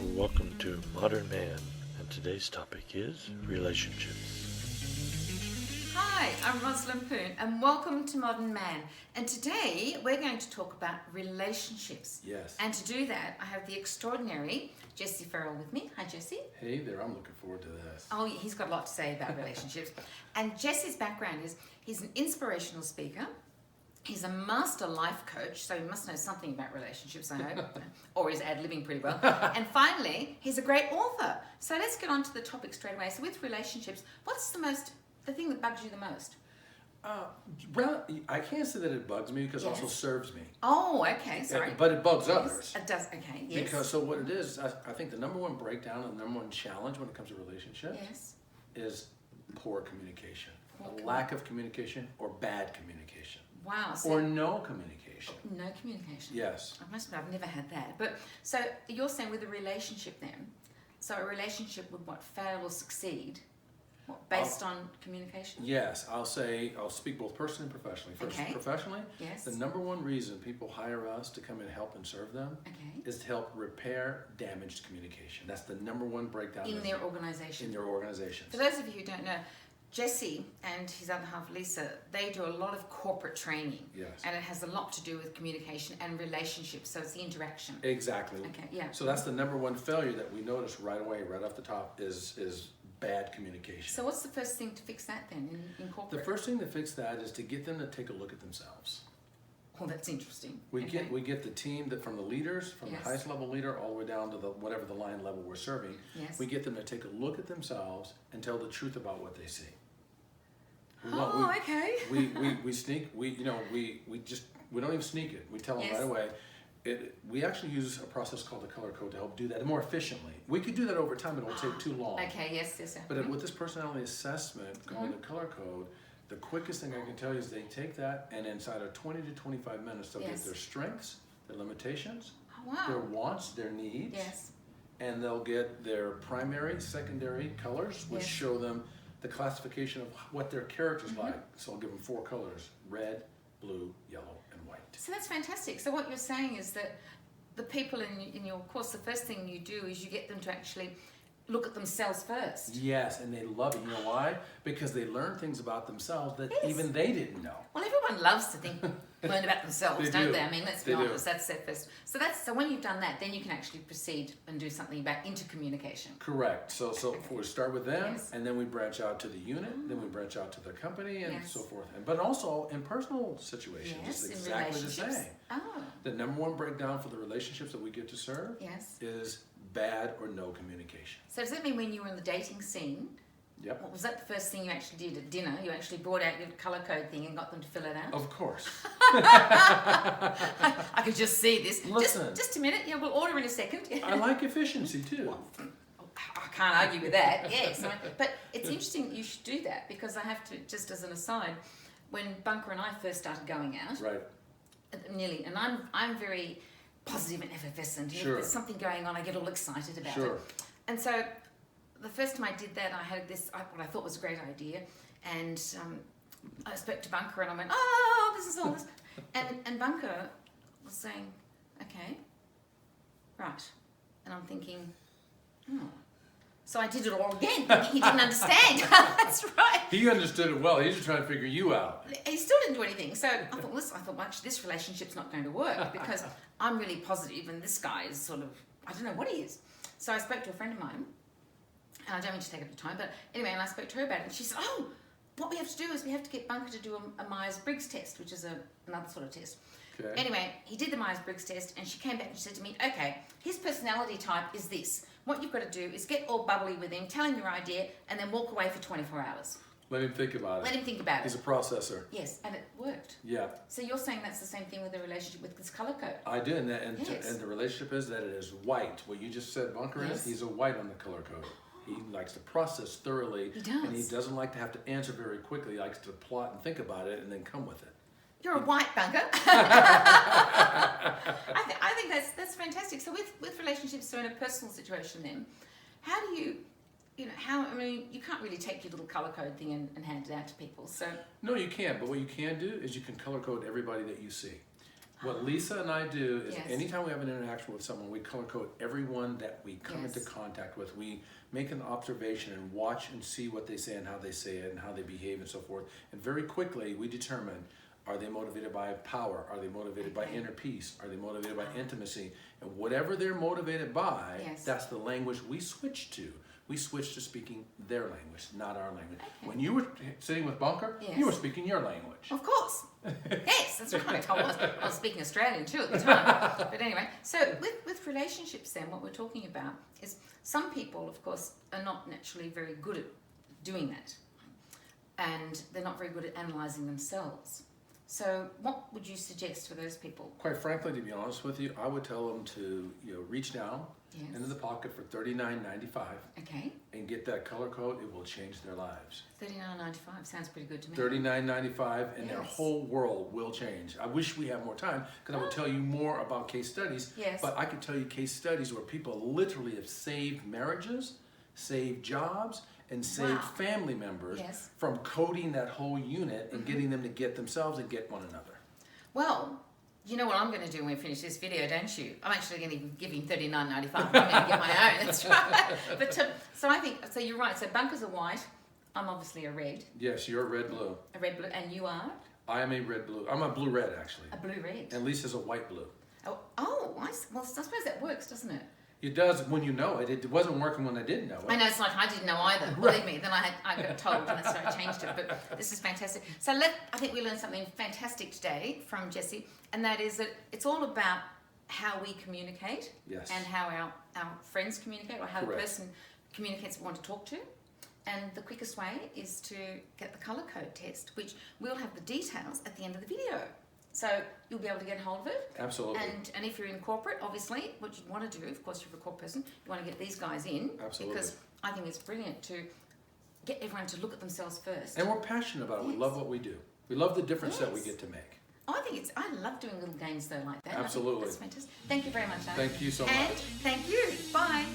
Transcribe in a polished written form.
Welcome to Modern Man, and today's topic is relationships. Hi, I'm Rosalind Poon, and welcome to Modern Man. And today we're going to talk about relationships. Yes. And to do that, I have the extraordinary Jesse Ferrell with me. Hi, Jesse. Hey there, I'm looking forward to this. Oh, yeah, he's got a lot to say about relationships. And Jesse's background is he's an inspirational speaker. He's a master life coach, so he must know something about relationships, I hope, or is ad-libbing pretty well. And finally, he's a great author. So let's get on to the topic straight away. So with relationships, what's the thing that bugs you the most? Well, I can't say that it bugs me because it also serves me. Oh, okay, sorry. But it bugs others. It does, okay, yes. Because so what it is, I think the number one breakdown and the number one challenge when it comes to relationships is poor communication. A lack of communication or bad communication. Wow. So Or no communication. no communication. Yes. I must admit, I've never had that. But so you're saying with a relationship then, so a relationship would what, fail or succeed? What, based on communication? Yes, I'll speak both personally and professionally. First, Okay. professionally, Yes. the number one reason people hire us to come and help and serve them Okay. is to help repair damaged communication. That's the number one breakdown In their organization. in their organizations. For those of you who don't know, Jesse and his other half, Lisa, they do a lot of corporate training. Yes. And it has a lot to do with communication and relationships, so it's the interaction. Exactly. Okay, yeah. So that's the number one failure that we notice right away, right off the top, is bad communication. So what's the first thing to fix that then in corporate? The first thing to fix that is to get them to take a look at themselves. Oh, that's interesting. We Okay. get the team that from the leaders, from Yes. the highest level leader all the way down to the whatever the line level we're serving. Yes. We get them to take a look at themselves and tell the truth about what they see. Okay. We sneak. We don't even sneak it. We tell them Yes. right away. We actually use a process called the color code to help do that more efficiently. We could do that over time, but it will take too long. Okay, yes. But with this personality assessment called the color code, the quickest thing I can tell you is they take that and inside of 20 to 25 minutes they'll get their strengths, their limitations, Oh, wow. their wants, their needs, Yes. and they'll get their primary, secondary colors, which Yes. show them the classification of what their character's like. So I'll give them 4 colors: red, blue, yellow, and white. So that's fantastic. So what you're saying is that the people in your course, the first thing you do is you get them to actually look at themselves first. Yes, and they love it. You know why? Because they learn things about themselves that Yes. even they didn't know. Well, everyone loves to learn about themselves, They don't do. they? I mean, let's be They do. honest. That's their first. So when you've done that, then you can actually proceed and do something about intercommunication. Correct. So we start with them, Yes. and then we branch out to the unit, then we branch out to the company, and Yes. so forth. But also in personal situations, Yes, it's in exactly the relationships. same. Oh, The number one breakdown for the relationships that we get to serve yes. is bad or no communication. So does that mean when you were in the dating scene, Yep. what was that the first thing you actually did at dinner? You actually brought out your colour code thing and got them to fill it out? Of course. I could just see this. Listen. Just a minute. Yeah, we'll order in a second. I like efficiency too. I can't argue with that. Yes, but it's interesting that you should do that because I have to, just as an aside, when Bunker and I first started going out, Right. and I'm very positive and effervescent. If Sure. there's something going on, I get all excited about Sure. it. And so the first time I did that, I had what I thought was a great idea, and I spoke to Bunker and I went, "Oh, this is all this," and Bunker was saying, "Okay, right," and I'm thinking, "Oh." So I did it all again, thinking he didn't understand. That's right. He understood it well. He's just trying to figure you out. He still didn't do anything. So I thought, well, actually, this relationship's not going to work because I'm really positive and this guy is sort of, I don't know what he is. So I spoke to a friend of mine, and I don't mean to take up the time, but anyway, and I spoke to her about it, and she said, "Oh, what we have to do is we have to get Bunker to do a Myers-Briggs test, which is another sort of test." Okay. Anyway, he did the Myers-Briggs test, and she came back and she said to me, "Okay, his personality type is this. What you've got to do is get all bubbly with him, tell him your idea, and then walk away for 24 hours. Let him think about it. Let him think about He's it." a processor. Yes, and it worked. Yeah. So you're saying that's the same thing with the relationship with this color code? I did, and Yes. the relationship is that it is white. What you just said, Bunker Yes. is, he's a white on the color code. He likes to process thoroughly. He does. And he doesn't like to have to answer very quickly. He likes to plot and think about it and then come with it. You're a white Bunker. I think that's fantastic. So with relationships, so in a personal situation then, how do you you can't really take your little color code thing and hand it out to people. So No, you can't. But what you can do is you can color code everybody that you see. What Lisa and I do is Yes. anytime we have an interaction with someone, we color code everyone that we come Yes. into contact with. We make an observation and watch and see what they say and how they say it and how they behave and so forth. And very quickly we determine, are they motivated by power? Are they motivated by inner peace? Are they motivated by intimacy? And whatever they're motivated by, Yes. that's the language we switch to. We switched to speaking their language, not our language. Okay. When you were sitting with Bunker, Yes. you were speaking your language. Of course. Yes, that's right. I was speaking Australian too at the time. But anyway, so with relationships then, what we're talking about is some people, of course, are not naturally very good at doing that. And they're not very good at analysing themselves. So what would you suggest for those people? Quite frankly, to be honest with you, I would tell them to reach down Yes. into the pocket for $39.95 Okay. and get that color code. It will change their lives. $39.95 sounds pretty good to me. $39.95 and their Yes. whole world will change. I wish we had more time because I would tell you more about case studies. Yes. But I could tell you case studies where people literally have saved marriages, saved jobs, and saved Wow. family members Yes. from coding that whole unit and getting them to get themselves and get one another. Well, you know what I'm going to do when we finish this video, don't you? I'm actually going to give him $39.95. I'm going to get my own. That's right. But so I think so. You're right. So Bunker's a white. I'm obviously a red. Yes, you're red blue. A red blue, and you are I am a red blue. I'm a blue red actually. a blue red. And Lisa's a white blue. Well, I suppose that works, doesn't it? It does when you know it. It wasn't working when I didn't know it. I know it's like I didn't know either. Believe me. Then I got told, and so I changed it. But this is fantastic. So I think we learned something fantastic today from Jessie, and that is that it's all about how we communicate, Yes. and how our friends communicate, or how Correct. the person communicates we want to talk to. And the quickest way is to get the colour code test, which we'll have the details at the end of the video. So you'll be able to get hold of it. Absolutely. And if you're in corporate, obviously, what you'd want to do, of course, if you're a corporate person, you want to get these guys in. Absolutely. Because I think it's brilliant to get everyone to look at themselves first. And we're passionate about it. We Yes. love what we do. We love the difference that we Yes. get to make. I love doing little games though like that. I think Absolutely. that's fantastic. Thank you very much, Anne. Thank you so And much. thank you. Bye.